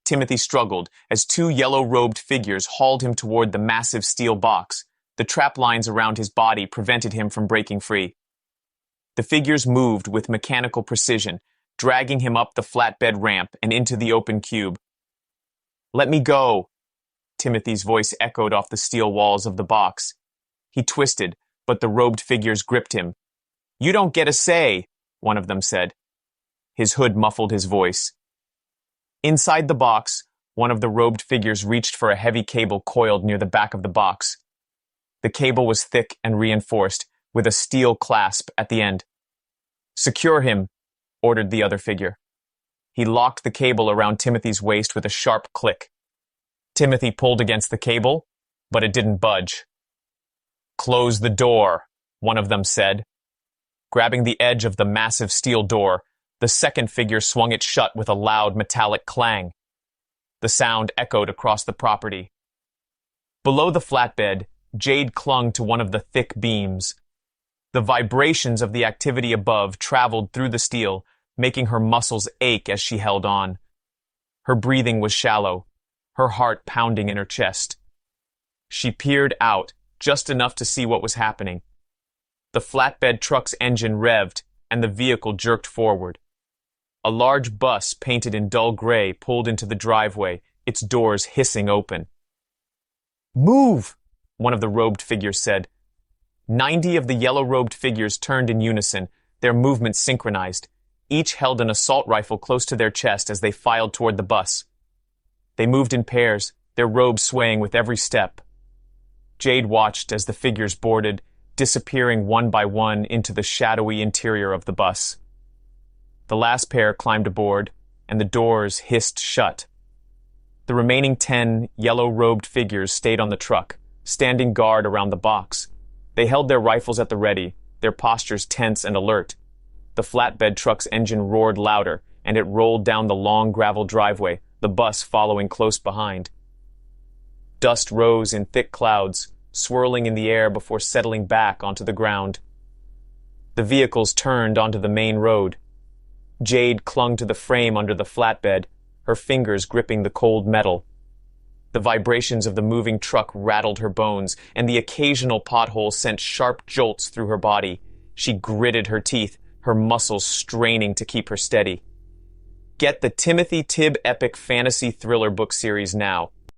Timothy struggled as two yellow-robed figures hauled him toward the massive steel box. The trap lines around his body prevented him from breaking free. The figures moved with mechanical precision, dragging him up the flatbed ramp and into the open cube. "Let me go!" Timothy's voice echoed off the steel walls of the box. He twisted, but the robed figures gripped him. "You don't get a say," one of them said. His hood muffled his voice. Inside the box, one of the robed figures reached for a heavy cable coiled near the back of the box. The cable was thick and reinforced, with a steel clasp at the end. "Secure him," ordered the other figure. He locked the cable around Timothy's waist with a sharp click. Timothy pulled against the cable, but it didn't budge. "Close the door," one of them said. Grabbing the edge of the massive steel door, the second figure swung it shut with a loud metallic clang. The sound echoed across the property. Below the flatbed, Jade clung to one of the thick beams. The vibrations of the activity above traveled through the steel, making her muscles ache as she held on. Her breathing was shallow, her heart pounding in her chest. She peered out, just enough to see what was happening. The flatbed truck's engine revved, and the vehicle jerked forward. A large bus painted in dull gray pulled into the driveway, its doors hissing open. "Move!" one of the robed figures said. 90 of the yellow-robed figures turned in unison, their movements synchronized. Each held an assault rifle close to their chest as they filed toward the bus. They moved in pairs, their robes swaying with every step. Jade watched as the figures boarded, disappearing one by one into the shadowy interior of the bus. The last pair climbed aboard, and the doors hissed shut. The remaining 10 yellow-robed figures stayed on the truck, standing guard around the box. They held their rifles at the ready, their postures tense and alert. The flatbed truck's engine roared louder, and it rolled down the long gravel driveway, the bus following close behind. Dust rose in thick clouds, swirling in the air before settling back onto the ground. The vehicles turned onto the main road. Jade clung to the frame under the flatbed, her fingers gripping the cold metal. The vibrations of the moving truck rattled her bones, and the occasional pothole sent sharp jolts through her body. She gritted her teeth, her muscles straining to keep her steady. Get the Timothy Tibb epic fantasy thriller book series now.